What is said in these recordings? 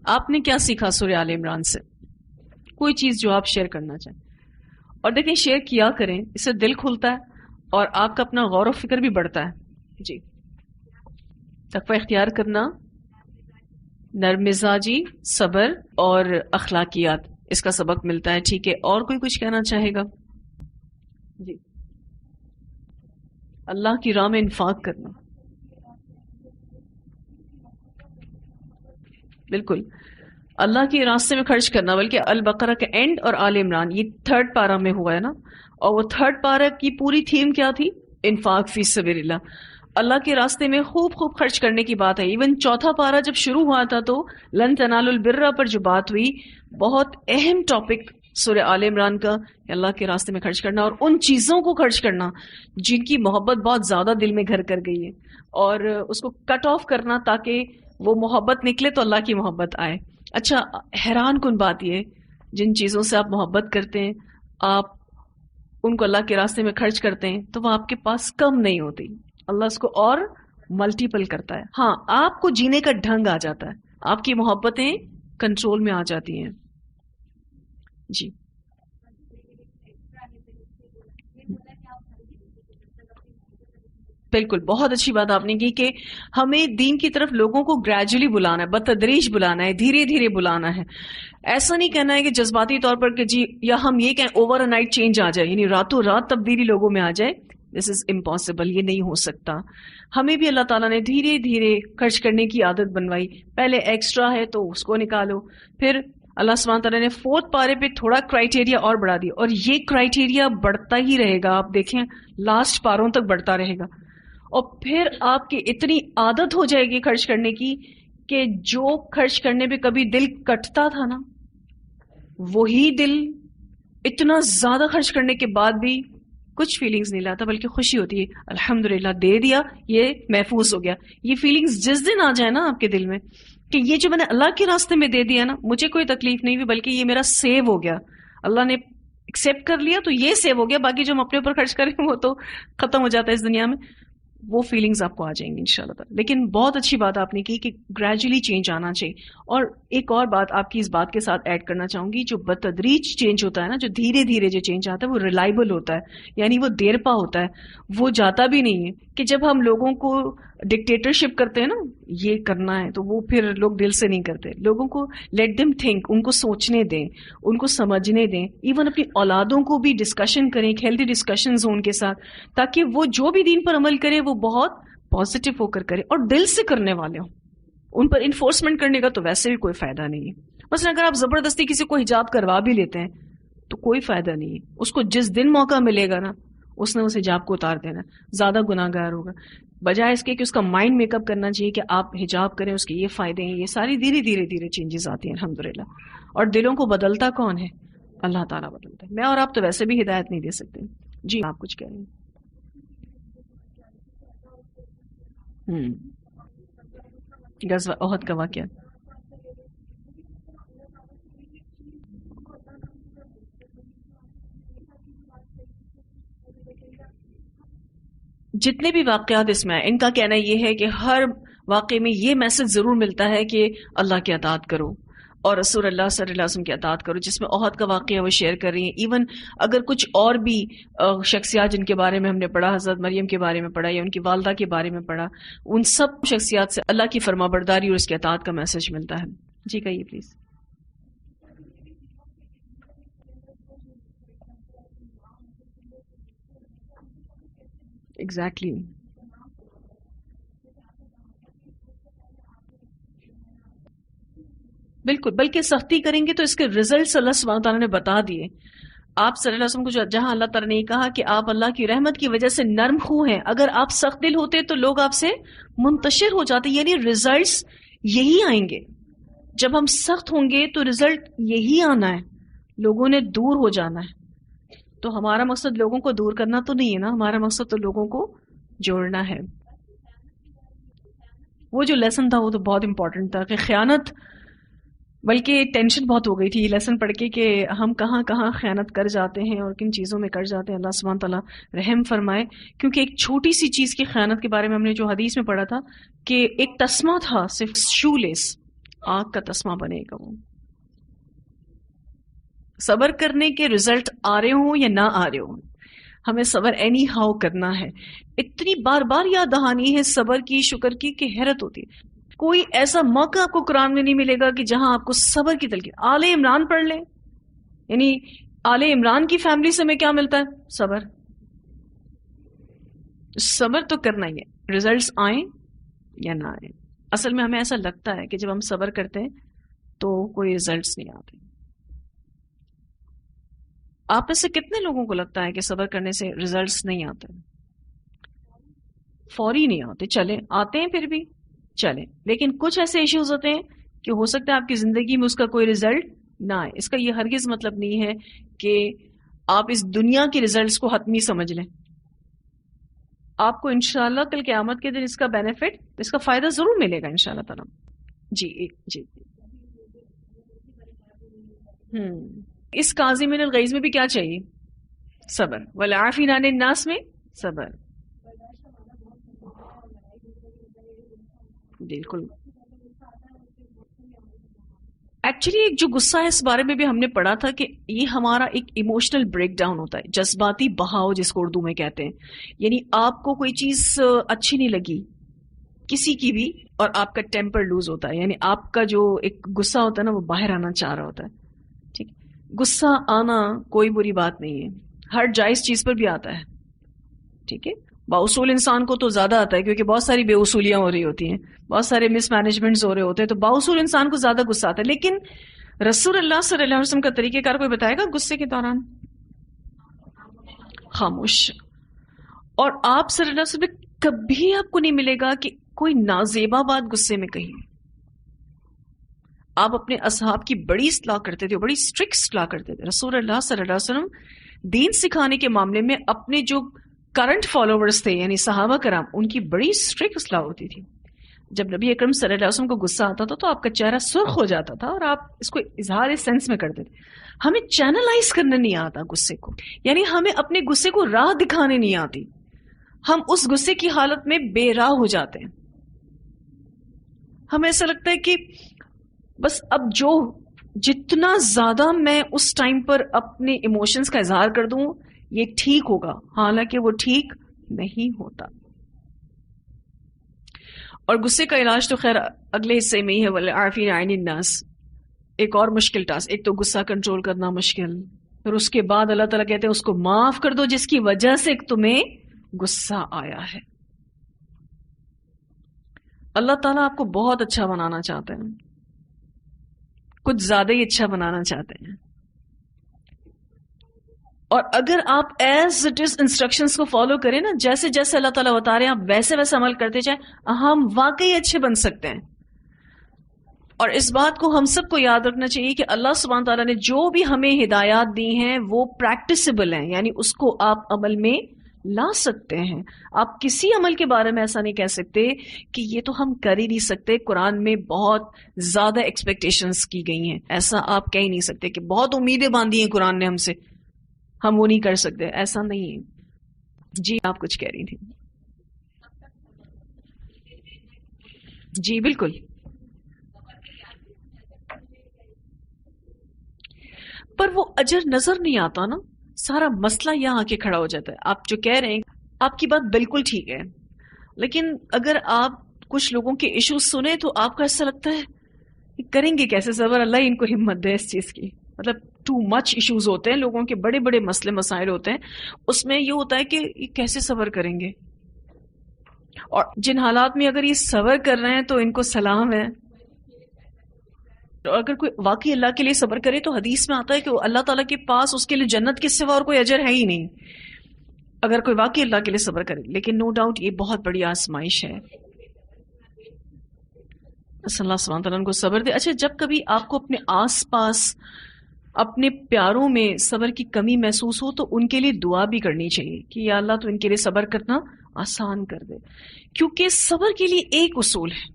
آپ نے کیا سیکھا سورہ آل عمران سے؟ کوئی چیز جو آپ شیئر کرنا چاہیں. اور دیکھیں شیئر کیا کریں، اس سے دل کھلتا ہے اور آپ کا اپنا غور و فکر بھی بڑھتا ہے. جی. تقوی اختیار کرنا، نرم مزاجی، صبر اور اخلاقیات، اس کا سبق ملتا ہے. ٹھیک ہے، اور کوئی کچھ کہنا چاہے گا؟ جی. اللہ کی راہ میں انفاق کرنا. بالکل، اللہ کے راستے میں خرچ کرنا. بلکہ البقرہ کا اینڈ اور آل عمران یہ تھرڈ پارہ میں ہوا ہے نا، اور وہ تھرڈ پارہ کی پوری تھیم کیا تھی؟ انفاق فی سبیل اللہ، اللہ کے راستے میں خوب خوب خرچ کرنے کی بات ہے. ایون چوتھا پارہ جب شروع ہوا تھا تو لن تنالوا البر پر جو بات ہوئی، بہت اہم ٹاپک سورہ آل عمران کا، کہ اللہ کے راستے میں خرچ کرنا اور ان چیزوں کو خرچ کرنا جن کی محبت بہت زیادہ دل میں گھر کر گئی ہے، اور اس کو کٹ آف کرنا تاکہ وہ محبت نکلے تو اللہ کی محبت آئے. اچھا، حیران کن بات یہ، جن چیزوں سے آپ محبت کرتے ہیں، آپ ان کو اللہ کے راستے میں خرچ کرتے ہیں تو وہ آپ کے پاس کم نہیں ہوتی، اللہ اس کو اور ملٹیپل کرتا ہے. ہاں، آپ کو جینے کا ڈھنگ آ جاتا ہے، آپ کی محبتیں کنٹرول میں آ جاتی ہیں. جی. بالکل، بہت اچھی بات آپ نے کی کہ ہمیں دین کی طرف لوگوں کو گریجولی بلانا ہے، بتدریج بلانا ہے، دھیرے دھیرے بلانا ہے. ایسا نہیں کہنا ہے کہ جذباتی طور پر کہ جی، یا ہم یہ کہیں اوور نائٹ چینج آ جائے، یعنی راتوں رات تبدیلی لوگوں میں آ جائے. دس از امپاسبل، یہ نہیں ہو سکتا. ہمیں بھی اللہ تعالیٰ نے دھیرے دھیرے خرچ کرنے کی عادت بنوائی. پہلے ایکسٹرا ہے تو اس کو نکالو، پھر اللہ سبحانہ تعالیٰ نے فورتھ پارے پہ تھوڑا کرائٹیریا اور بڑھا دیا، اور یہ کرائٹیریا بڑھتا ہی رہے گا. آپ دیکھیں لاسٹ پاروں تک بڑھتا رہے گا، اور پھر آپ کی اتنی عادت ہو جائے گی خرچ کرنے کی کہ جو خرچ کرنے پہ کبھی دل کٹتا تھا نا، وہی دل اتنا زیادہ خرچ کرنے کے بعد بھی کچھ فیلنگز نہیں لاتا، بلکہ خوشی ہوتی ہے. الحمدللہ دے دیا، یہ محفوظ ہو گیا. یہ فیلنگز جس دن آ جائے نا آپ کے دل میں کہ یہ جو میں نے اللہ کے راستے میں دے دیا نا، مجھے کوئی تکلیف نہیں ہوئی، بلکہ یہ میرا سیو ہو گیا، اللہ نے ایکسیپٹ کر لیا تو یہ سیو ہو گیا، باقی جو ہم اپنے اوپر خرچ کریں وہ تو ختم ہو جاتا ہے اس دنیا میں. وہ فیلنگز آپ کو آ جائیں گی انشاءاللہ تعالی. لیکن بہت اچھی بات آپ نے کی کہ گریجولی چینج آنا چاہیے. اور ایک اور بات آپ کی اس بات کے ساتھ ایڈ کرنا چاہوں گی، جو بتدریج چینج ہوتا ہے نا، جو دھیرے دھیرے جو چینج آتا ہے وہ ریلائبل ہوتا ہے، یعنی وہ دیر پا ہوتا ہے، وہ جاتا بھی نہیں ہے. کہ جب ہم لوگوں کو ڈکٹیٹرشپ کرتے ہیں نا، یہ کرنا ہے، تو وہ پھر لوگ دل سے نہیں کرتے. لوگوں کو لیٹ دیم تھنک، ان کو سوچنے دیں، ان کو سمجھنے دیں. ایون اپنی اولادوں کو بھی ڈسکشن کریں، ایک ہیلدی ڈسکشنز ہوں ان کے ساتھ، تاکہ وہ جو بھی دین پر عمل کرے وہ بہت پازیٹیو ہو کر کرے اور دل سے کرنے والے ہوں. ان پر انفورسمنٹ کرنے کا تو ویسے بھی کوئی فائدہ نہیں ہے. مثلا اگر آپ زبردستی کسی کو حجاب کروا بھی لیتے ہیں تو کوئی فائدہ نہیں ہے. اس کو جس دن موقع ملے گا نا، اس نے اس حجاب کو اتار دینا، زیادہ گناہ گار ہوگا. بجائے اس کے کہ اس کا مائنڈ میک اپ کرنا چاہیے کہ آپ حجاب کریں، اس کے یہ فائدے ہیں، یہ ساری دھیرے دھیرے دھیرے چینجز آتی ہیں الحمدللہ. اور دلوں کو بدلتا کون ہے؟ اللہ تعالیٰ بدلتا ہے. میں اور آپ تو ویسے بھی ہدایت نہیں دے سکتے. جی آپ کچھ کہہ رہے ہیں؟ غزوہ احد کا واقعہ. جتنے بھی واقعات اس میں ہیں، ان کا کہنا یہ ہے کہ ہر واقعے میں یہ میسج ضرور ملتا ہے کہ اللہ کی اطاعت کرو اور رسول اللہ صلی اللہ علیہ وسلم کی اطاعت کرو. جس میں احد کا واقعہ وہ شیئر کر رہی ہیں. ایون اگر کچھ اور بھی شخصیات جن کے بارے میں ہم نے پڑھا، حضرت مریم کے بارے میں پڑھا یا ان کی والدہ کے بارے میں پڑھا، ان سب شخصیات سے اللہ کی فرما برداری اور اس کی اطاعت کا میسج ملتا ہے. جی کہیے پلیز. ایگزیکٹلی. بالکل، بلکہ سختی کریں گے تو اس کے ریزلٹس اللہ سبحانہ تعالیٰ نے بتا دیے. آپ صلی اللہ علیہ وسلم کو جہاں اللہ تعالیٰ نے یہ کہا کہ آپ اللہ کی رحمت کی وجہ سے نرم خو ہیں، اگر آپ سخت دل ہوتے تو لوگ آپ سے منتشر ہو جاتے، یعنی ریزلٹس یہی آئیں گے. جب ہم سخت ہوں گے تو ریزلٹ یہی آنا ہے، لوگوں نے دور ہو جانا ہے. تو ہمارا مقصد لوگوں کو دور کرنا تو نہیں ہے نا، ہمارا مقصد تو لوگوں کو جوڑنا ہے. وہ جو لیسن تھا وہ تو بہت امپورٹنٹ تھا کہ خیانت، بلکہ ٹینشن بہت ہو گئی تھی یہ لیسن پڑھ کے کہ ہم کہاں کہاں خیانت کر جاتے ہیں اور کن چیزوں میں کر جاتے ہیں. اللہ سبحانہ تعالیٰ رحم فرمائے. کیونکہ ایک چھوٹی سی چیز کی خیانت کے بارے میں ہم نے جو حدیث میں پڑھا تھا کہ ایک تسمہ تھا، صرف شو لیس، آگ کا تسمہ بنے گا وہ. صبر کرنے کے رزلٹ آ رہے ہوں یا نہ آ رہے ہوں، ہمیں صبر اینی ہاؤ کرنا ہے. اتنی بار بار یاد دہانی ہے صبر کی، شکر کی، کہ حیرت ہوتی ہے. کوئی ایسا موقع آپ کو قرآن میں نہیں ملے گا کہ جہاں آپ کو صبر کی تلقین. آل عمران پڑھ لیں، یعنی آل عمران کی فیملی سے ہمیں کیا ملتا ہے؟ صبر. صبر تو کرنا ہی ہے، ریزلٹس آئیں یا نہ آئیں. اصل میں ہمیں ایسا لگتا ہے کہ جب ہم صبر کرتے ہیں تو کوئی ریزلٹس نہیں آتے. آپ میں سے کتنے لوگوں کو لگتا ہے کہ صبر کرنے سے ریزلٹس نہیں آتے؟ فوری نہیں آتے. چلیں، آتے ہیں پھر بھی چلیں، لیکن کچھ ایسے ایشوز ہوتے ہیں کہ ہو سکتا ہے آپ کی زندگی میں اس کا کوئی ریزلٹ نہ آئے. اس کا یہ ہرگز مطلب نہیں ہے کہ آپ اس دنیا کے ریزلٹس کو حتمی سمجھ لیں. آپ کو انشاءاللہ کل قیامت کے دن اس کا بینیفٹ، اس کا فائدہ ضرور ملے گا انشاءاللہ تعالیٰ. جی جی. اس کاظم الغیظ میں بھی کیا چاہیے؟ صبر. والعافین عن الناس میں صبر. بالکل. ایکچولی ایک جو غصہ ہے اس بارے میں بھی ہم نے پڑھا تھا کہ یہ ہمارا ایک ایموشنل بریک ڈاؤن ہوتا ہے، جذباتی بہاؤ جس کو اردو میں کہتے ہیں. یعنی آپ کو کوئی چیز اچھی نہیں لگی کسی کی بھی اور آپ کا ٹیمپر لوز ہوتا ہے، یعنی آپ کا جو ایک غصہ ہوتا ہے نا وہ باہر آنا چاہ رہا ہوتا ہے. ٹھیک، غصہ آنا کوئی بری بات نہیں ہے، ہر جائز چیز پر بھی آتا ہے. ٹھیک ہے، باصول انسان کو تو زیادہ آتا ہے کیونکہ بہت ساری بے اصولیاں ہو رہی ہوتی ہیں، بہت سارے مس مینجمنٹس ہو رہے ہوتے ہیں، تو باصول انسان کو زیادہ غصہ آتا ہے. لیکن رسول اللہ صلی اللہ علیہ وسلم کا طریقہ کار کوئی بتائے گا غصے کے دوران؟ خاموش. اور آپ صلی اللہ علیہ وسلم کبھی آپ کو نہیں ملے گا کہ کوئی نازیبا بات غصے میں کہی. آپ اپنے اصحاب کی بڑی اصلاح کرتے تھے، بڑی اسٹرکٹ اصلاح کرتے تھے. رسول اللہ صلی اللہ علیہ وسلم دین سکھانے کے معاملے میں اپنے جو کرنٹ فالوورز تھے یعنی صحابہ کرام، ان کی بڑی اسٹرکٹ اصلاح ہوتی تھی. جب نبی اکرم صلی اللہ علیہ وسلم کو غصہ آتا تھا تو آپ کا چہرہ سرخ ہو جاتا تھا اور آپ اس کو اظہار سینس میں کرتے تھے. ہمیں چینلائز کرنے نہیں آتا غصے کو، یعنی ہمیں اپنے غصے کو راہ دکھانے نہیں آتی. ہم اس غصے کی حالت میں بے راہ ہو جاتے ہیں. ہمیں ایسا لگتا ہے کہ بس اب جتنا زیادہ میں اس ٹائم پر اپنے ایموشنز کا اظہار کر دوں یہ ٹھیک ہوگا، حالانکہ وہ ٹھیک نہیں ہوتا. اور غصے کا علاج تو خیر اگلے حصے میں ہی ہے، والعافین عن الناس. ایک اور مشکل ٹاسک، ایک تو غصہ کنٹرول کرنا مشکل، پھر اس کے بعد اللہ تعالیٰ کہتے ہیں اس کو معاف کر دو جس کی وجہ سے تمہیں غصہ آیا ہے. اللہ تعالیٰ آپ کو بہت اچھا بنانا چاہتے ہیں، کچھ زیادہ ہی اچھا بنانا چاہتے ہیں. اور اگر آپ ایز اٹ از انسٹرکشنز کو فالو کریں نا، جیسے جیسے اللہ تعالیٰ بتا رہے ہیں آپ ویسے ویسے عمل کرتے جائیں، ہم واقعی اچھے بن سکتے ہیں. اور اس بات کو ہم سب کو یاد رکھنا چاہیے کہ اللہ سبحانہ تعالیٰ نے جو بھی ہمیں ہدایات دی ہیں وہ پریکٹسیبل ہیں، یعنی اس کو آپ عمل میں لا سکتے ہیں. آپ کسی عمل کے بارے میں ایسا نہیں کہہ سکتے کہ یہ تو ہم کر ہی نہیں سکتے، قرآن میں بہت زیادہ ایکسپیکٹیشنز کی گئی ہیں، ایسا آپ کہہ ہی نہیں سکتے کہ بہت امیدیں باندھی ہیں قرآن نے ہم سے، ہم وہ نہیں کر سکتے. ایسا نہیں ہے. جی آپ کچھ کہہ رہی تھی. جی بالکل. پر وہ اجر نظر نہیں آتا نا، سارا مسئلہ یہاں آ کے کھڑا ہو جاتا ہے. آپ جو کہہ رہے ہیں آپ کی بات بالکل ٹھیک ہے، لیکن اگر آپ کچھ لوگوں کے ایشوز سنیں تو آپ کو ایسا لگتا ہے کریں گے کیسے صبر، اللہ ان کو ہمت دے اس چیز کی. مطلب ٹو مچ ایشوز ہوتے ہیں، لوگوں کے بڑے بڑے مسئلے مسائل ہوتے ہیں، اس میں یہ ہوتا ہے کہ یہ کیسے صبر کریں گے. اور جن حالات میں اگر یہ صبر کر رہے ہیں تو ان کو سلام ہے. اور اگر کوئی واقعی اللہ کے لیے صبر کرے تو حدیث میں آتا ہے کہ اللہ تعالیٰ کے پاس اس کے لیے جنت کے سوا اور کوئی اجر ہے ہی نہیں، اگر کوئی واقعی اللہ کے لیے صبر کرے. لیکن نو ڈاؤٹ یہ بہت بڑی آزمائش ہے. اللہ سبحانہ تعالیٰ ان کو صبر دے. اچھا، جب کبھی آپ کو اپنے آس پاس اپنے پیاروں میں صبر کی کمی محسوس ہو تو ان کے لیے دعا بھی کرنی چاہیے کہ یا اللہ تو ان کے لیے صبر کرنا آسان کر دے. کیونکہ صبر کے لیے ایک اصول ہے،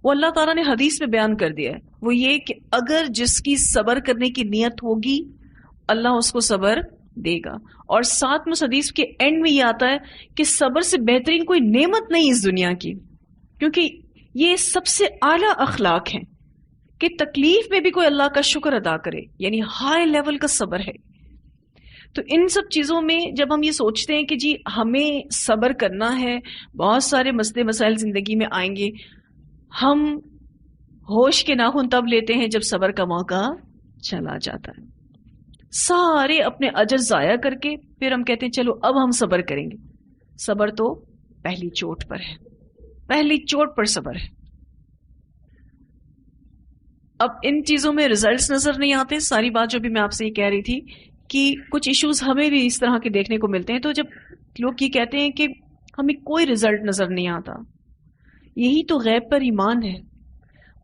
وہ اللہ تعالیٰ نے حدیث میں بیان کر دیا ہے، وہ یہ کہ اگر جس کی صبر کرنے کی نیت ہوگی اللہ اس کو صبر دے گا. اور ساتھ میں حدیث کے اینڈ میں یہ آتا ہے کہ صبر سے بہترین کوئی نعمت نہیں اس دنیا کی، کیونکہ یہ سب سے اعلیٰ اخلاق ہیں. کہ تکلیف میں بھی کوئی اللہ کا شکر ادا کرے، یعنی ہائی لیول کا صبر ہے. تو ان سب چیزوں میں جب ہم یہ سوچتے ہیں کہ جی ہمیں صبر کرنا ہے، بہت سارے مسئلے مسائل زندگی میں آئیں گے، ہم ہوش کے ناخن تب لیتے ہیں جب صبر کا موقع چلا جاتا ہے. سارے اپنے اجر ضائع کر کے پھر ہم کہتے ہیں چلو اب ہم صبر کریں گے. صبر تو پہلی چوٹ پر ہے، پہلی چوٹ پر صبر ہے. اب ان چیزوں میں ریزلٹس نظر نہیں آتے. ساری بات جو بھی میں آپ سے یہ کہہ رہی تھی کہ کچھ ایشوز ہمیں بھی اس طرح کے دیکھنے کو ملتے ہیں. تو جب لوگ یہ کہتے ہیں کہ ہمیں کوئی ریزلٹ نظر نہیں آتا، یہی تو غیب پر ایمان ہے.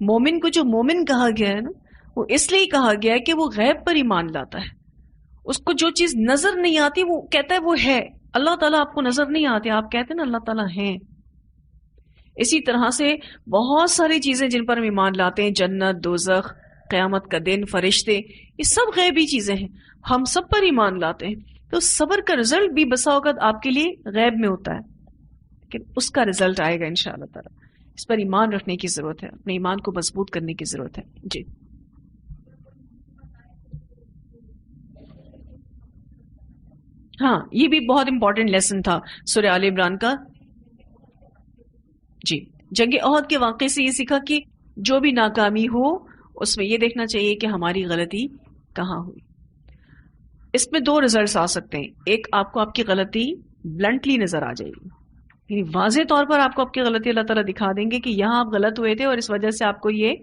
مومن کو جو مومن کہا گیا ہے نا، وہ اس لیے کہا گیا ہے کہ وہ غیب پر ایمان لاتا ہے. اس کو جو چیز نظر نہیں آتی وہ کہتا ہے وہ ہے. اللہ تعالیٰ آپ کو نظر نہیں آتے، آپ کہتے ہیں نا اللہ تعالیٰ ہیں. اسی طرح سے بہت ساری چیزیں جن پر ہم ایمان لاتے ہیں، جنت، دوزخ، قیامت کا دن، فرشتے، یہ سب غیبی چیزیں ہیں، ہم سب پر ایمان لاتے ہیں. تو صبر کا رزلٹ بھی بسا اوقات آپ کے لیے غیب میں ہوتا ہے، لیکن اس کا رزلٹ آئے گا انشاءاللہ تعالی. اس پر ایمان رکھنے کی ضرورت ہے، اپنے ایمان کو مضبوط کرنے کی ضرورت ہے. جی ہاں، یہ بھی بہت امپورٹنٹ لیسن تھا سورہ آل عمران کا. جی، جنگ احد کے واقعے سے یہ سیکھا کہ جو بھی ناکامی ہو اس میں یہ دیکھنا چاہیے کہ ہماری غلطی کہاں ہوئی. اس میں دو ریزلٹس آ سکتے ہیں. ایک، آپ کو آپ کی غلطی بلنٹلی نظر آ جائے گی، یعنی واضح طور پر آپ کو آپ کی غلطی اللہ تعالیٰ دکھا دیں گے کہ یہاں آپ غلط ہوئے تھے اور اس وجہ سے آپ کو یہ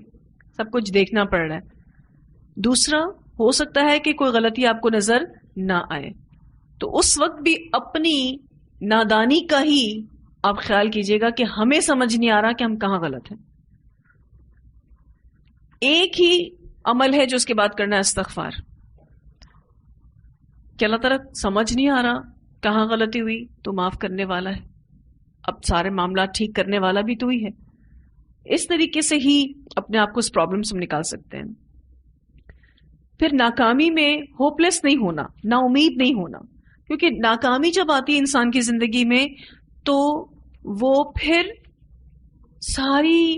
سب کچھ دیکھنا پڑ رہا ہے. دوسرا، ہو سکتا ہے کہ کوئی غلطی آپ کو نظر نہ آئے، تو اس وقت بھی اپنی نادانی کا ہی آپ خیال کیجئے گا کہ ہمیں سمجھ نہیں آ رہا کہ ہم کہاں غلط ہیں. ایک ہی عمل ہے جو اس کے بعد کرنا ہے، استغفار. کہ اللہ تعالیٰ سمجھ نہیں آ رہا کہاں غلطی ہوئی تو معاف کرنے والا ہے، اب سارے معاملات ٹھیک کرنے والا بھی تو ہی ہے. اس طریقے سے ہی اپنے آپ کو اس پرابلم سے نکال سکتے ہیں. پھر ناکامی میں ہوپ لیس نہیں ہونا، نا امید نہیں ہونا، کیونکہ ناکامی جب آتی ہے انسان کی زندگی میں تو وہ پھر ساری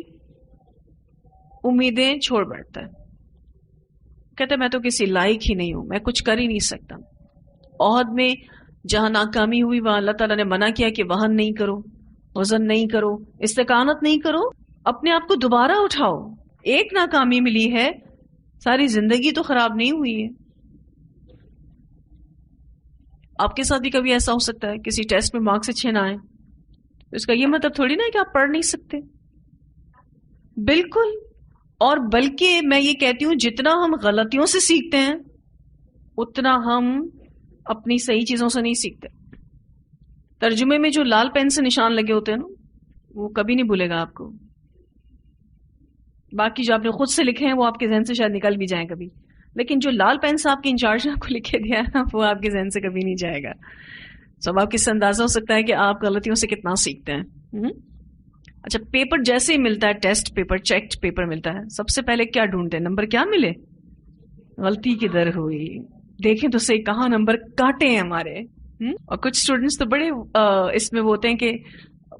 امیدیں چھوڑ بیٹھتا ہے. کہتا ہے میں تو کسی لائق ہی نہیں ہوں، میں کچھ کر ہی نہیں سکتا. عہد میں جہاں ناکامی ہوئی وہاں اللہ تعالیٰ نے منع کیا کہ وہن نہیں کرو، وزن نہیں کرو، استقامت نہیں کرو، اپنے آپ کو دوبارہ اٹھاؤ. ایک ناکامی ملی ہے، ساری زندگی تو خراب نہیں ہوئی ہے. آپ کے ساتھ بھی کبھی ایسا ہو سکتا ہے کسی ٹیسٹ میں مارکس اچھے نہ آئے، تو اس کا یہ مطلب تھوڑی نا ہے کہ آپ پڑھ نہیں سکتے. بالکل. اور بلکہ میں یہ کہتی ہوں جتنا ہم غلطیوں سے سیکھتے ہیں اتنا ہم اپنی صحیح چیزوں سے نہیں سیکھتے. ترجمے میں جو لال پین سے نشان لگے ہوتے ہیں نا، وہ کبھی نہیں بھولے گا آپ کو. باقی جو آپ نے خود سے لکھے ہیں وہ آپ کے ذہن سے شاید نکل بھی جائیں کبھی، لیکن جو لال پین سے آپ کے انچارج نے آپ کو لکھے دیا ہے وہ آپ کے ذہن سے کبھی نہیں جائے گا. سب آپ کس سے اندازہ ہو سکتا ہے کہ آپ غلطیوں سے کتنا سیکھتے ہیں. اچھا، پیپر جیسے ہی ملتا ہے، ٹیسٹ پیپر، چیکڈ پیپر ملتا ہے، سب سے پہلے کیا ڈھونڈتے ہیں؟ نمبر کیا ملے، غلطی کدھر ہوئی، دیکھیں تو صحیح کہاں نمبر کاٹے ہیں ہمارے. اور کچھ اسٹوڈنٹس تو بڑے اس میں وہ ہوتے ہیں کہ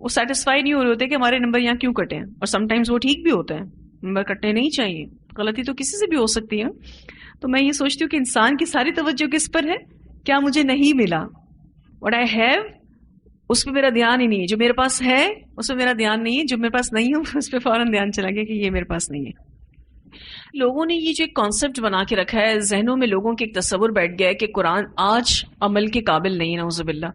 وہ سیٹسفائی نہیں ہو رہے ہوتے کہ ہمارے نمبر یہاں کیوں کٹے ہیں، اور سم ٹائمز وہ ٹھیک بھی ہوتے ہیں، نمبر کٹنے نہیں چاہیے، غلطی تو کسی سے بھی ہو سکتی ہے. تو میں یہ سوچتی ہوں کہ انسان کی ساری توجہ کس پر ہے؟ کیا مجھے نہیں ملا، what I have، اس پہ میرا دھیان ہی نہیں ہے. جو میرے پاس ہے اس پہ میرا دھیان نہیں ہے، جو میرے پاس نہیں ہے اس پہ فوراً دھیان چلا گیا کہ یہ میرے پاس نہیں ہے. لوگوں نے یہ جو ایک کانسیپٹ بنا کے رکھا ہے، ذہنوں میں لوگوں کے ایک تصور بیٹھ گیا ہے کہ قرآن آج عمل کے قابل نہیں ہے، نعوذ باللہ.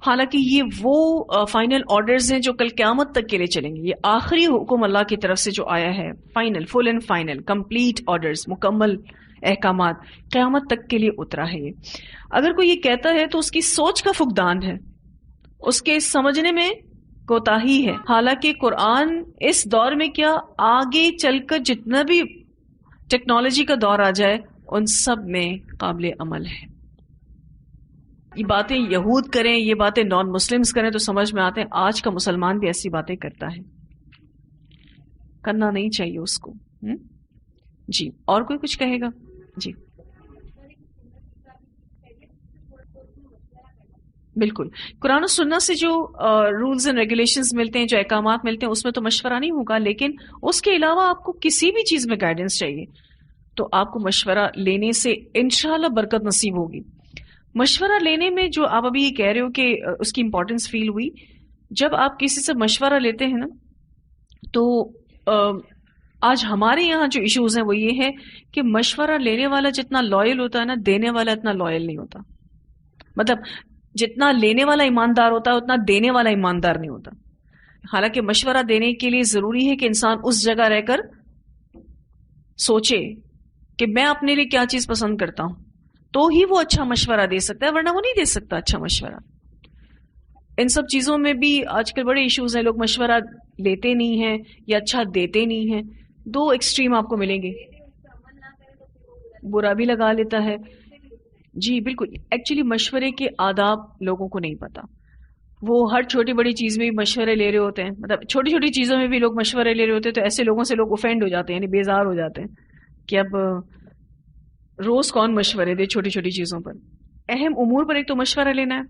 حالانکہ یہ وہ فائنل آرڈرز ہیں جو کل قیامت تک کے لیے چلیں گے. یہ آخری حکم اللہ کی طرف سے جو آیا ہے، final, full and final, complete orders, مکمل احکامات قیامت تک کے لیے اترا ہے. یہ اگر کوئی یہ کہتا ہے تو اس کی سوچ کا فقدان ہے، اس کے سمجھنے میں کوتاہی ہے. حالانکہ قرآن اس دور میں کیا آگے چل کر جتنا بھی ٹیکنالوجی کا دور آ جائے ان سب میں قابل عمل ہے. یہ باتیں یہود کریں، یہ باتیں نان مسلمز کریں تو سمجھ میں آتے ہیں آج کا مسلمان بھی ایسی باتیں کرتا ہے. کرنا نہیں چاہیے اس کو. جی، اور کوئی کچھ کہے گا؟ جی بالکل قرآن و سنت سے جو رولز اینڈ ریگولیشنز ملتے ہیں، جو احکامات ملتے ہیں، اس میں تو مشورہ نہیں ہوگا، لیکن اس کے علاوہ آپ کو کسی بھی چیز میں گائیڈنس چاہیے تو آپ کو مشورہ لینے سے انشاءاللہ برکت نصیب ہوگی. مشورہ لینے میں جو آپ ابھی یہ کہہ رہے ہو کہ اس کی امپورٹنس فیل ہوئی، جب آپ کسی سے مشورہ لیتے ہیں نا تو آج ہمارے یہاں جو ایشوز ہیں وہ یہ ہے کہ مشورہ لینے والا جتنا لائل ہوتا ہے نا، دینے والا اتنا لائل نہیں ہوتا. مطلب جتنا لینے والا ایماندار ہوتا ہے اتنا دینے والا ایماندار نہیں ہوتا. حالانکہ مشورہ دینے کے لیے ضروری ہے کہ انسان اس جگہ رہ کر سوچے کہ میں اپنے لیے کیا چیز پسند کرتا ہوں، تو ہی وہ اچھا مشورہ دے سکتا ہے، ورنہ وہ نہیں دے سکتا اچھا مشورہ. ان سب چیزوں میں بھی آج کل بڑے ایشوز ہیں، لوگ مشورہ لیتے نہیں ہیں یا اچھا دیتے نہیں ہیں. دو ایکسٹریم آپ کو ملیں گے. برا بھی لگا لیتا ہے. جی بالکل. ایکچولی مشورے کے آداب لوگوں کو نہیں پتا. وہ ہر چھوٹی بڑی چیز میں بھی مشورے لے رہے ہوتے ہیں، مطلب چھوٹی چھوٹی چیزوں میں بھی لوگ مشورے لے رہے ہوتے ہیں، تو ایسے لوگوں سے لوگ اوفینڈ ہو جاتے ہیں، یعنی بیزار ہو جاتے ہیں کہ اب روز کون مشورے دے چھوٹی چھوٹی چیزوں پر. اہم امور پر ایک تو مشورہ لینا ہے،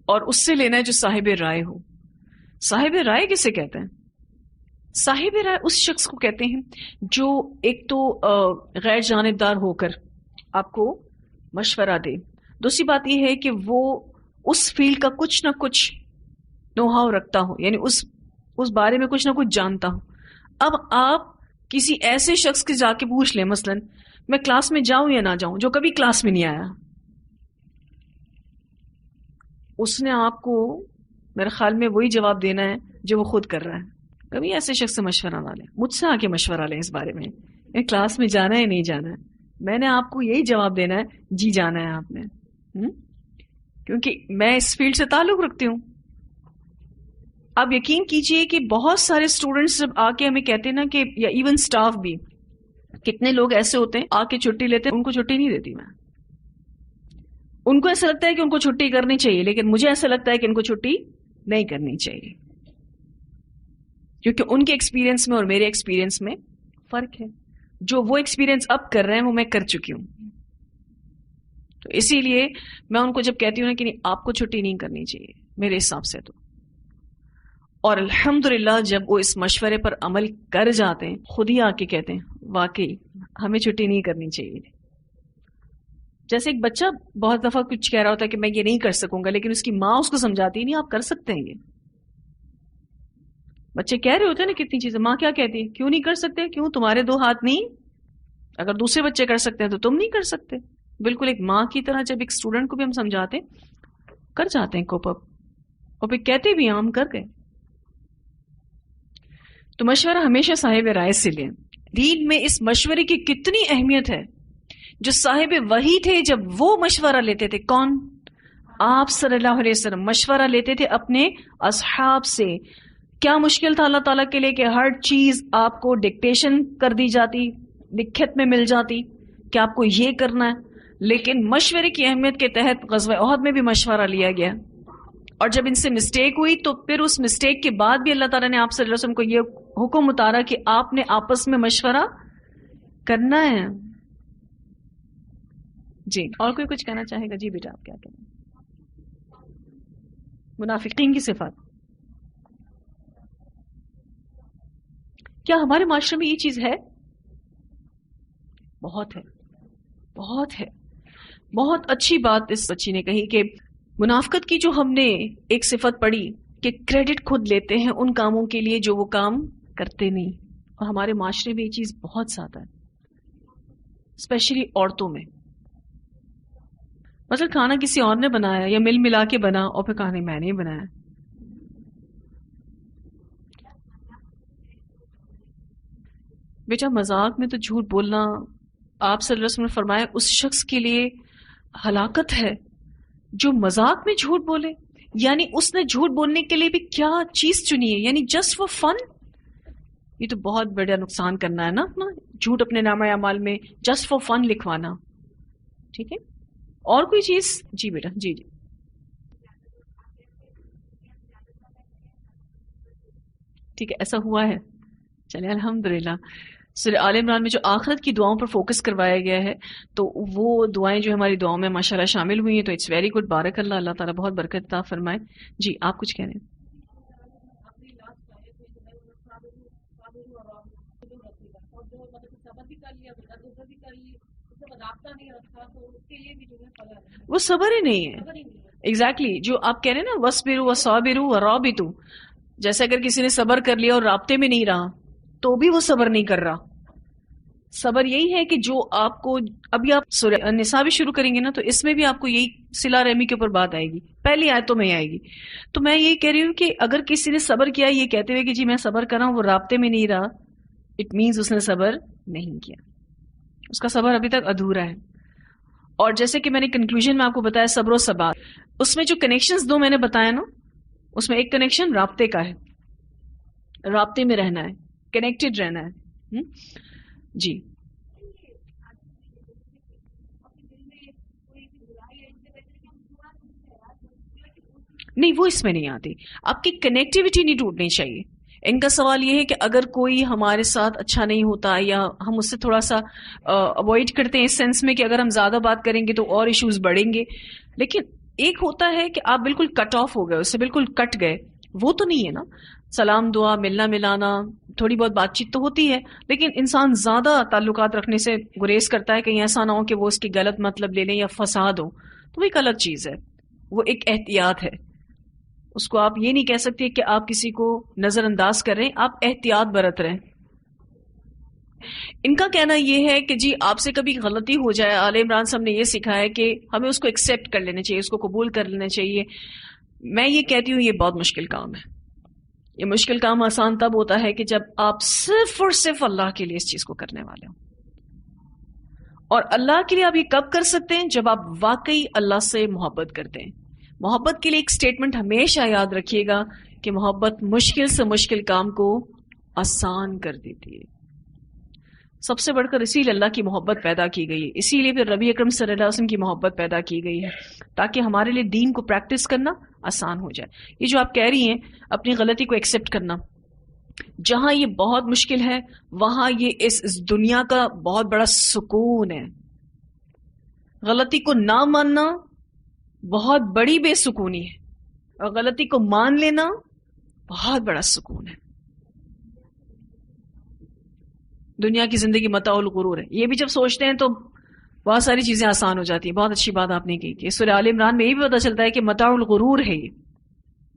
اور اس سے لینا ہے جو صاحب رائے ہو. صاحب رائے کسے کہتے ہیں؟ صاحب رائے اس شخص کو کہتے ہیں جو ایک تو غیر جانبدار ہو کر آپ کو مشورہ دے. دوسری بات یہ ہے کہ وہ اس فیلڈ کا کچھ نہ کچھ نو ہاؤ رکھتا ہو، یعنی اس بارے میں کچھ نہ کچھ جانتا ہو. اب آپ کسی ایسے شخص کے جا کے پوچھ لیں، مثلا میں کلاس میں جاؤں یا نہ جاؤں، جو کبھی کلاس میں نہیں آیا، اس نے آپ کو میرے خیال میں وہی جواب دینا ہے جو وہ خود کر رہا ہے. کبھی ایسے شخص سے مشورہ نہ لیں. مجھ سے آ کے مشورہ لیں اس بارے میں کلاس میں جانا ہے نہیں جانا ہے. میں نے آپ کو یہی جواب دینا ہے، جی جانا ہے آپ نے، کیونکہ میں اس فیلڈ سے تعلق رکھتی ہوں. آپ یقین کیجئے کہ بہت سارے اسٹوڈنٹس جب آ کے ہمیں کہتے ہیں نا کہ، یا ایون سٹاف بھی، کتنے لوگ ایسے ہوتے ہیں آ کے چھٹی لیتے ہیں، ان کو چھٹی نہیں دیتی میں. ان کو ایسا لگتا ہے کہ ان کو چھٹی کرنی چاہیے، لیکن مجھے ایسا لگتا ہے کہ ان کو چھٹی نہیں کرنی چاہیے، کیونکہ ان کے ایکسپیرینس میں اور میرے ایکسپیرینس میں فرق ہے. جو وہ ایکسپیرینس اب کر رہے ہیں وہ میں کر چکی ہوں. تو اسی لیے میں ان کو جب کہتی ہوں نا کہ نہیں آپ کو چھٹی نہیں کرنی چاہیے میرے حساب سے، تو اور الحمدللہ جب وہ اس مشورے پر عمل کر جاتے ہیں، خود ہی آ کے کہتے ہیں واقعی ہمیں چھٹی نہیں کرنی چاہیے. جیسے ایک بچہ بہت دفعہ کچھ کہہ رہا ہوتا ہے کہ میں یہ نہیں کر سکوں گا، لیکن اس کی ماں اس کو سمجھاتی ہے نہیں آپ کر سکتے ہیں. یہ بچے کہہ رہے ہوتے ہیں نا کتنی چیزیں، ماں کیا کہتی ہے، کیوں نہیں کر سکتے، کیوں تمہارے دو ہاتھ نہیں، اگر دوسرے بچے کر سکتے ہیں تو تم نہیں کر سکتے. بالکل ایک ماں کی طرح جب ایک اسٹوڈنٹ کو بھی ہم سمجھاتے کر جاتے ہیں کوپ اپ، اور پھر کہتے بھی ہم کر گئے. تو مشورہ ہمیشہ صاحب رائے سے لیں. دین میں اس مشورے کی کتنی اہمیت ہے. جو صاحب وحی تھے جب وہ مشورہ لیتے تھے، کون؟ آپ صلی اللہ علیہ وسلم مشورہ لیتے تھے اپنے اصحاب سے. کیا مشکل تھا اللہ تعالیٰ کے لیے کہ ہر چیز آپ کو ڈکٹیشن کر دی جاتی، لکھت میں مل جاتی کہ آپ کو یہ کرنا ہے. لیکن مشورے کی اہمیت کے تحت غزوہ احد میں بھی مشورہ لیا گیا، اور جب ان سے مسٹیک ہوئی تو پھر اس مسٹیک کے بعد بھی اللہ تعالیٰ نے آپ صلی اللہ علیہ وسلم کو یہ حکم اتارا کہ آپ نے آپس میں مشورہ کرنا ہے. جی اور کوئی کچھ کہنا چاہے گا؟ جی بیٹا آپ کیا کہنا؟ منافقین کی صفات. کیا ہمارے معاشرے میں یہ چیز ہے؟ بہت ہے، بہت ہے. بہت اچھی بات اس بچی نے کہی کہ منافقت کی جو ہم نے ایک صفت پڑھی کہ کریڈٹ خود لیتے ہیں ان کاموں کے لیے جو وہ کام کرتے نہیں. اور ہمارے معاشرے میں یہ چیز بہت زیادہ ہے، اسپیشلی عورتوں میں. مثلا کھانا کسی اور نے بنایا یا مل ملا کے بنا، اور پھر کہا نہیں میں نے بنایا. بیٹا مذاق میں تو جھوٹ بولنا، آپ صلی اللہ علیہ وسلم نے فرمایا اس شخص کے لیے ہلاکت ہے جو مذاق میں جھوٹ بولے. یعنی اس نے جھوٹ بولنے کے لیے بھی کیا چیز چنی ہے، یعنی جسٹ فار فن. یہ تو بہت بڑا نقصان کرنا ہے نا اپنا، جھوٹ اپنے نامہ اعمال میں جسٹ فار فن لکھوانا. ٹھیک ہے، اور کوئی چیز؟ جی بیٹا جی جی. ٹھیک ہے ایسا ہوا ہے، چلے الحمدللہ. سورہ آل عمران میں جو آخرت کی دعاؤں پر فوکس کروایا گیا ہے تو وہ دعائیں جو ہماری دعاؤں میں ماشاءاللہ شامل ہوئی ہیں، تو اٹس ویری گڈ، بارک اللہ، اللہ تعالیٰ بہت برکت عطا فرمائے. جی آپ کچھ کہہ رہے ہیں؟ وہ صبر ہی نہیں ہے. ایگزیکٹلی جو آپ کہہ رہے ہیں نا، وَاصْبِرُوا وَصَابِرُوا وَرَابِطُوا، جیسے اگر کسی نے صبر کر لیا اور رابطے میں نہیں رہا تو بھی وہ صبر نہیں کر رہا. صبر یہی ہے کہ جو آپ کو، ابھی آپ سورہ النساء بھی شروع کریں گے نا تو اس میں بھی آپ کو یہی صلہ رحمی کے اوپر بات آئے گی، پہلی آیتوں میں آئے گی. تو میں یہی کہہ رہی ہوں کہ اگر کسی نے صبر کیا یہ کہتے ہوئے کہ جی میں صبر کر رہا ہوں، وہ رابطے میں نہیں رہا، اٹ مینز اس نے صبر نہیں کیا، اس کا صبر ابھی تک ادھورا ہے. اور جیسے کہ میں نے کنکلوژن میں آپ کو بتایا صبر و ثبات، اس میں جو کنیکشنز دو میں نے بتایا نا، اس میں ایک کنیکشن رابطے کا ہے، رابطے میں رہنا ہے، کنیکٹڈ رہنا ہے. جی نہیں، وہ اس میں نہیں آتی. آپ کی کنیکٹیوٹی نہیں ٹوٹنی چاہیے. ان کا سوال یہ ہے کہ اگر کوئی ہمارے ساتھ اچھا نہیں ہوتا یا ہم اس سے تھوڑا سا اوائڈ کرتے ہیں، اس سینس میں کہ اگر ہم زیادہ بات کریں گے تو اور ایشوز بڑھیں گے. لیکن ایک ہوتا ہے کہ آپ بالکل کٹ آف ہو گئے، اس سے بالکل کٹ گئے، وہ تو نہیں ہے نا. سلام دعا، ملنا ملانا، تھوڑی بہت بات چیت تو ہوتی ہے، لیکن انسان زیادہ تعلقات رکھنے سے گریز کرتا ہے، کہیں ایسا نہ ہو کہ وہ اس کی غلط مطلب لے لیں یا فساد ہو، تو وہ ایک الگ چیز ہے، وہ ایک احتیاط ہے. اس کو آپ یہ نہیں کہہ سکتے کہ آپ کسی کو نظر انداز کر رہے ہیں، آپ احتیاط برت رہے ہیں. ان کا کہنا یہ ہے کہ جی آپ سے کبھی غلطی ہو جائے، آل عمران سے ہم نے یہ سکھا ہے کہ ہمیں اس کو ایکسیپٹ کر لینا چاہیے، اس کو قبول کر لینا چاہیے. میں یہ کہتی ہوں یہ بہت مشکل کام ہے. یہ مشکل کام آسان تب ہوتا ہے کہ جب آپ صرف اور صرف اللہ کے لیے اس چیز کو کرنے والے ہوں. اور اللہ کے لیے آپ یہ کب کر سکتے ہیں؟ جب آپ واقعی اللہ سے محبت کرتے ہیں. محبت کے لیے ایک سٹیٹمنٹ ہمیشہ یاد رکھیے گا کہ محبت مشکل سے مشکل کام کو آسان کر دیتی ہے. سب سے بڑھ کر اسی لیے اللہ کی محبت پیدا کی گئی ہے، اسی لیے پھر نبی اکرم صلی اللہ علیہ وسلم کی محبت پیدا کی گئی ہے، تاکہ ہمارے لیے دین کو پریکٹس کرنا آسان ہو جائے. یہ جو آپ کہہ رہی ہیں اپنی غلطی کو ایکسیپٹ کرنا، جہاں یہ بہت مشکل ہے وہاں یہ اس دنیا کا بہت بڑا سکون ہے. غلطی کو نہ ماننا بہت بڑی بے سکونی ہے، اور غلطی کو مان لینا بہت بڑا سکون ہے. دنیا کی زندگی متاع الغرور ہے، یہ بھی جب سوچتے ہیں تو بہت ساری چیزیں آسان ہو جاتی ہیں. بہت اچھی بات آپ نے کی کہ سورہ آل عمران میں یہ بھی پتہ چلتا ہے کہ متاع الغرور ہے، یہ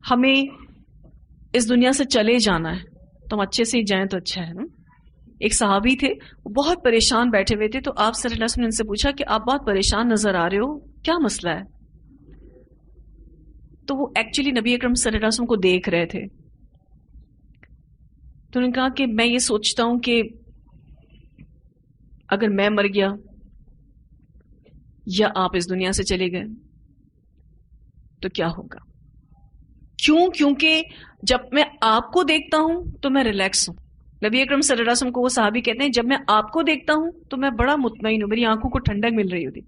ہمیں اس دنیا سے چلے جانا ہے تو ہم اچھے سے ہی جائیں تو اچھا ہے نا. ایک صحابی تھے، وہ بہت پریشان بیٹھے ہوئے تھے، تو آپ صلی اللہ علیہ وسلم نے ان سے پوچھا کہ آپ بہت پریشان نظر آ رہے ہو، کیا مسئلہ ہے؟ تو وہ ایکچولی نبی اکرم صلی اللہ علیہ وسلم کو دیکھ رہے تھے. تو انہوں نے کہا کہ میں یہ سوچتا ہوں کہ اگر میں مر گیا یا آپ اس دنیا سے چلے گئے تو کیا ہوگا. کیونکہ جب میں آپ کو دیکھتا ہوں تو میں ریلیکس ہوں. نبی اکرم صلی اللہ علیہ وسلم کو وہ صحابی کہتے ہیں جب میں آپ کو دیکھتا ہوں تو میں بڑا مطمئن ہوں، میری آنکھوں کو ٹھنڈک مل رہی ہوتی.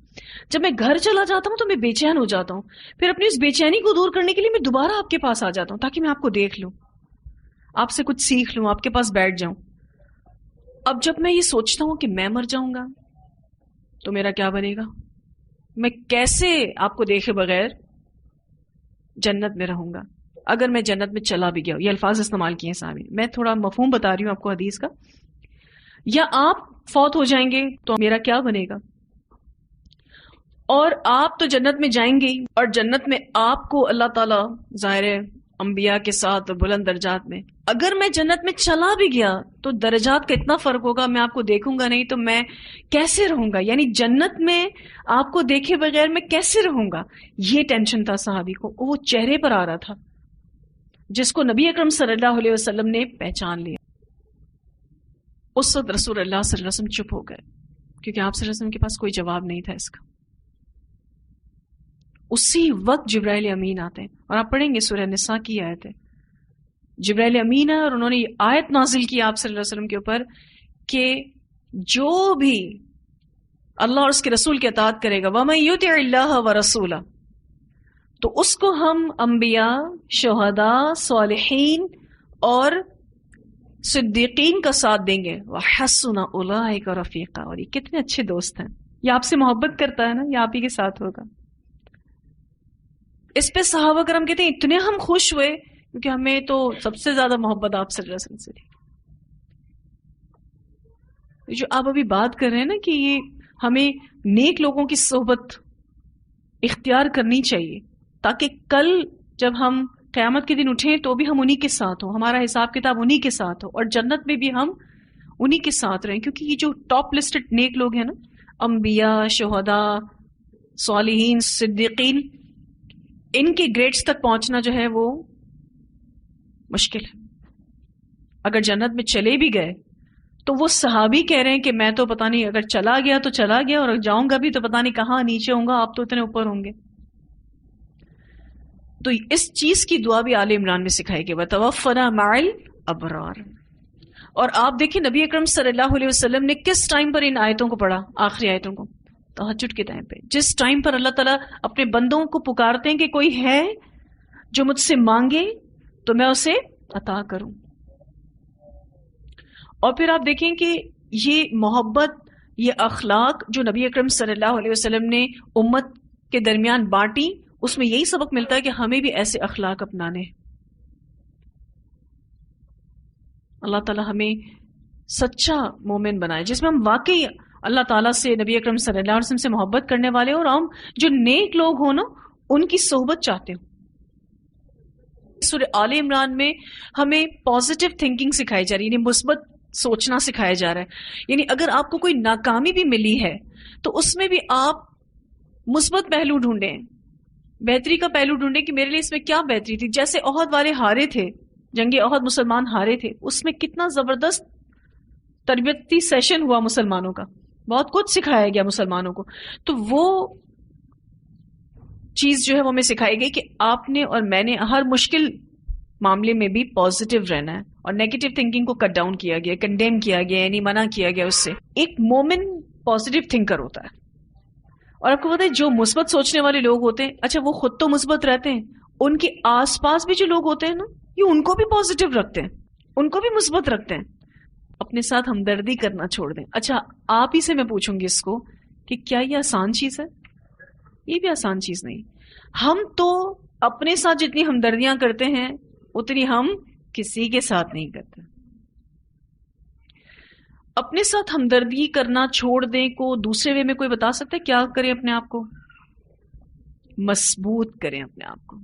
جب میں گھر چلا جاتا ہوں تو میں بے چین ہو جاتا ہوں، پھر اپنی اس بے چینی کو دور کرنے کے لیے میں دوبارہ آپ کے پاس آ جاتا ہوں تاکہ میں آپ کو دیکھ لوں، آپ سے کچھ سیکھ لوں، آپ کے پاس بیٹھ جاؤں. اب جب میں یہ سوچتا ہوں کہ میں مر جاؤں گا تو میرا کیا بنے گا، میں کیسے آپ کو دیکھے بغیر جنت میں رہوں گا اگر میں جنت میں چلا بھی گیا. یہ الفاظ استعمال کیے ہیں صاحب، میں تھوڑا مفہوم بتا رہی ہوں آپ کو حدیث کا. یا آپ فوت ہو جائیں گے تو میرا کیا بنے گا، اور آپ تو جنت میں جائیں گے اور جنت میں آپ کو اللہ تعالیٰ ظاہر ہے انبیاء کے ساتھ بلند درجات میں، اگر میں جنت میں چلا بھی گیا تو درجات کا اتنا فرق ہوگا، میں آپ کو دیکھوں گا نہیں تو میں کیسے رہوں گا. یعنی جنت میں آپ کو دیکھے بغیر میں کیسے رہوں گا، یہ ٹینشن تھا صحابی کو. وہ چہرے پر آ رہا تھا جس کو نبی اکرم صلی اللہ علیہ وسلم نے پہچان لیا. اس وقت رسول اللہ صلی اللہ علیہ وسلم چپ ہو گئے کیونکہ آپ صلی اللہ علیہ وسلم کے پاس کوئی جواب نہیں تھا اس کا. اسی وقت جبرائیل امین آتے ہیں، اور آپ پڑھیں گے سورہ نساء کی آیت ہے، جبرائیل امین ہے اور انہوں نے یہ آیت نازل کی آپ صلی اللہ علیہ وسلم کے اوپر کہ جو بھی اللہ اور اس کے رسول کی اطاعت کرے گا وَمَن يُطِعِ اللَّهَ وَرَسُولَهُ، تو اس کو ہم انبیاء، شہداء، صالحین اور صدیقین کا ساتھ دیں گے، وحسن اولئک رفیقا، اور یہ کتنے اچھے دوست ہیں، یہ آپ سے محبت کرتا ہے نا، یہ آپ ہی کے ساتھ ہوگا۔ اس پہ صحابہ کرام کہتے ہیں اتنے ہم خوش ہوئے کیونکہ ہمیں تو سب سے زیادہ محبت آپ صلی اللہ علیہ وسلم سے تھی۔ جو آپ ابھی بات کر رہے ہیں نا کہ یہ ہمیں نیک لوگوں کی صحبت اختیار کرنی چاہیے تاکہ کل جب ہم قیامت کے دن اٹھیں تو بھی ہم انہی کے ساتھ ہوں، ہمارا حساب کتاب انہی کے ساتھ ہو، اور جنت میں بھی ہم انہی کے ساتھ رہیں، کیونکہ یہ جو ٹاپ لسٹڈ نیک لوگ ہیں نا، انبیاء، شہداء، صالحین، صدیقین، ان کے گریڈز تک پہنچنا جو ہے وہ مشکل ہے۔ اگر جنت میں چلے بھی گئے تو وہ صحابی کہہ رہے ہیں کہ میں تو پتہ نہیں، اگر چلا گیا تو چلا گیا، اور جاؤں گا بھی تو پتہ نہیں کہاں نیچے ہوں گا، آپ تو اتنے اوپر ہوں گے۔ تو اس چیز کی دعا بھی آل عمران میں سکھائی گئی، وَتَوَفَّنَا مَعَ الْأَبْرَارِ۔ اور آپ دیکھیں نبی اکرم صلی اللہ علیہ وسلم نے کس ٹائم پر ان آیتوں کو پڑھا، آخری آیتوں کو؟ تہجد کے ٹائم پہ، جس ٹائم پر اللہ تعالیٰ اپنے بندوں کو پکارتے ہیں کہ کوئی ہے جو مجھ سے مانگے تو میں اسے عطا کروں۔ اور پھر آپ دیکھیں کہ یہ محبت، یہ اخلاق جو نبی اکرم صلی اللہ علیہ وسلم نے امت کے درمیان بانٹی، اس میں یہی سبق ملتا ہے کہ ہمیں بھی ایسے اخلاق اپنانے ہیں۔ اللہ تعالیٰ ہمیں سچا مومن بنائے جس میں ہم واقعی اللہ تعالیٰ سے، نبی اکرم صلی اللہ علیہ وسلم سے محبت کرنے والے، اور ہم جو نیک لوگ ہوں نا ان کی صحبت چاہتے ہوں۔ سورہ آل عمران میں ہمیں پازیٹیو تھنکنگ سکھائی جا رہی ہے، یعنی مثبت سوچنا سکھایا جا رہا ہے۔ یعنی اگر آپ کو کوئی ناکامی بھی ملی ہے تو اس میں بھی آپ مثبت پہلو ڈھونڈیں، بہتری کا پہلو ڈھونڈیں کہ میرے لیے اس میں کیا بہتری تھی۔ جیسے احد والے ہارے تھے، جنگ احد مسلمان ہارے تھے، اس میں کتنا زبردست تربیتی سیشن ہوا مسلمانوں کا، بہت کچھ سکھایا گیا مسلمانوں کو۔ تو وہ چیز جو ہے وہ ہمیں سکھائی گئی کہ آپ نے اور میں نے ہر مشکل معاملے میں بھی پازیٹیو رہنا ہے، اور نیگیٹو تھنکنگ کو کٹ ڈاؤن کیا گیا، کنڈیم کیا گیا، یعنی منع کیا گیا اس سے۔ ایک مومن پازیٹیو تھنکر ہوتا ہے، اور آپ کو پتہ ہے جو مثبت سوچنے والے لوگ ہوتے ہیں، اچھا وہ خود تو مثبت رہتے ہیں، ان کے آس پاس بھی جو لوگ ہوتے ہیں نا، یہ ان کو بھی پازیٹیو رکھتے ہیں، ان کو بھی مثبت رکھتے ہیں۔ اپنے ساتھ ہمدردی کرنا چھوڑ دیں۔ اچھا آپ ہی سے میں پوچھوں گی اس کو کہ کیا یہ آسان چیز ہے؟ یہ بھی آسان چیز نہیں۔ ہم تو اپنے ساتھ جتنی ہمدردیاں کرتے ہیں اتنی ہم کسی کے ساتھ نہیں کرتے۔ اپنے ساتھ ہمدردی کرنا چھوڑ دیں کو دوسرے وے میں کوئی بتا سکتا ہے کیا کریں؟ اپنے آپ کو مضبوط کریں، اپنے آپ کو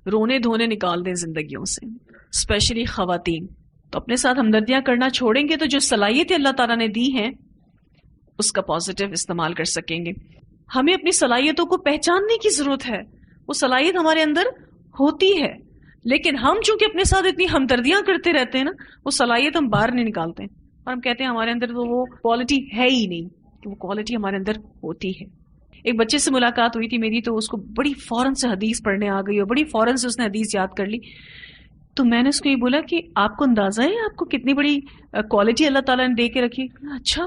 رونے دھونے نکال دیں زندگیوں سے، اسپیشلی خواتین۔ تو اپنے ساتھ ہمدردیاں کرنا چھوڑیں گے تو جو صلاحیتیں اللہ تعالیٰ نے دی ہیں اس کا پازیٹیو استعمال کر سکیں گے۔ ہمیں اپنی صلاحیتوں کو پہچاننے کی ضرورت ہے، وہ صلاحیت ہمارے اندر ہوتی ہے، لیکن ہم چونکہ اپنے ساتھ اتنی ہمدردیاں کرتے رہتے ہیں نا، وہ صلاحیت ہم باہر نہیں نکالتے ہیں، اور ہم کہتے ہیں ہمارے اندر تو وہ کوالٹی ہے ہی نہیں، کہ وہ کوالٹی ہمارے اندر ہوتی ہے۔ ایک بچے سے ملاقات ہوئی تھی میری، تو اس کو بڑی فوراً سے حدیث پڑھنے آ گئی اور بڑی فوراً سے اس نے حدیث یاد کر لی۔ تو میں نے اس کو یہ بولا کہ آپ کو اندازہ ہے آپ کو کتنی بڑی کوالٹی اللہ تعالیٰ نے دے کے رکھی؟ اچھا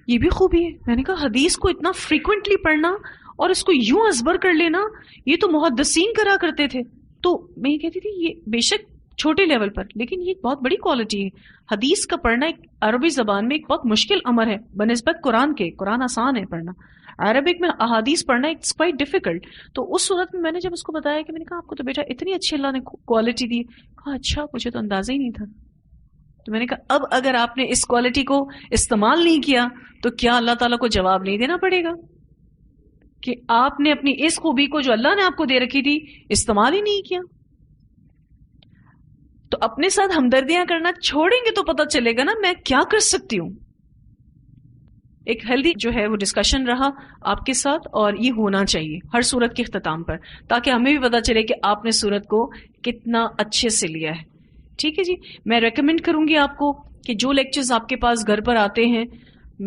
یہ بھی خوبی ہے۔ میں نے کہا حدیث کو اتنا فریکوینٹلی پڑھنا اور اس کو یوں ازبر کر لینا، یہ تو محدثین کرا کرتے تھے۔ تو میں یہ کہتی تھی یہ بے شک چھوٹے لیول پر، لیکن یہ بہت بڑی کوالٹی ہے۔ حدیث کا پڑھنا ایک عربی زبان میں ایک بہت مشکل امر ہے بنسبت قرآن کے۔ قرآن آسان ہے پڑھنا، عربک میں احادیث پڑھنا اٹس کوائٹ ڈیفیکلٹ۔ تو اس صورت میں نے جب اس کو بتایا کہ میں نے کہا آپ کو تو بیٹا اتنی اچھی اللہ نے کوالٹی دی، کہا اچھا مجھے تو اندازہ ہی نہیں تھا۔ تو میں نے کہا اب اگر آپ نے اس کوالٹی کو استعمال نہیں کیا تو کیا اللہ تعالیٰ کو جواب نہیں دینا پڑے گا کہ آپ نے اپنی اس خوبی کو جو اللہ نے آپ کو دے رکھی تھی استعمال ہی نہیں کیا؟ تو اپنے ساتھ ہمدردیاں کرنا چھوڑیں گے تو پتہ چلے گا نا میں کیا کر سکتی ہوں۔ ایک ہیلدی جو ہے وہ ڈسکشن رہا آپ کے ساتھ، اور یہ ہونا چاہیے ہر صورت کے اختتام پر، تاکہ ہمیں بھی پتہ چلے کہ آپ نے صورت کو کتنا اچھے سے لیا ہے۔ ٹھیک ہے جی، میں ریکمینڈ کروں گی آپ کو کہ جو لیکچرز آپ کے پاس گھر پر آتے ہیں،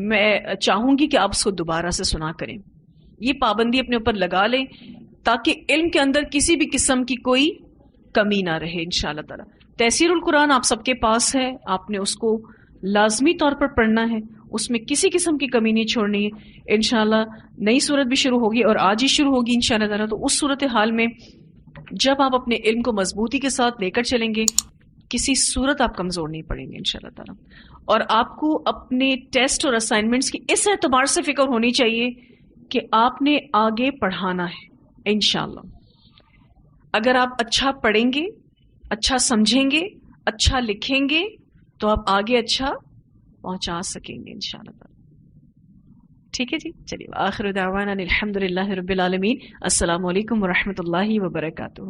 میں چاہوں گی کہ آپ اس کو دوبارہ سے سنا کریں۔ یہ پابندی اپنے اوپر لگا لیں تاکہ علم کے اندر کسی بھی قسم کی کوئی کمی نہ رہے انشاءاللہ تعالی۔ تفسیر القرآن آپ سب کے پاس ہے، آپ نے اس کو لازمی طور پر پڑھنا ہے، اس میں کسی قسم کی کمی نہیں چھوڑنی ہے۔ انشاءاللہ نئی صورت بھی شروع ہوگی اور آج ہی شروع ہوگی انشاءاللہ تعالی۔ تو اس صورت حال میں جب آپ اپنے علم کو مضبوطی کے ساتھ لے کر چلیں گے کسی صورت آپ کمزور نہیں پڑیں گے انشاءاللہ تعالیٰ. اور آپ کو اپنے ٹیسٹ اور اسائنمنٹس کی اس اعتبار سے فکر ہونی چاہیے کہ آپ نے آگے پڑھانا ہے انشاءاللہ. اگر آپ اچھا پڑھیں گے، اچھا سمجھیں گے، اچھا لکھیں گے تو آپ آگے اچھا پہنچا سکیں گے انشاءاللہ تعالیٰ. ٹھیک ہے جی، چلیے آخر دعوانا الحمدللہ رب العالمین. السلام علیکم ورحمۃ اللہ وبرکاتہ.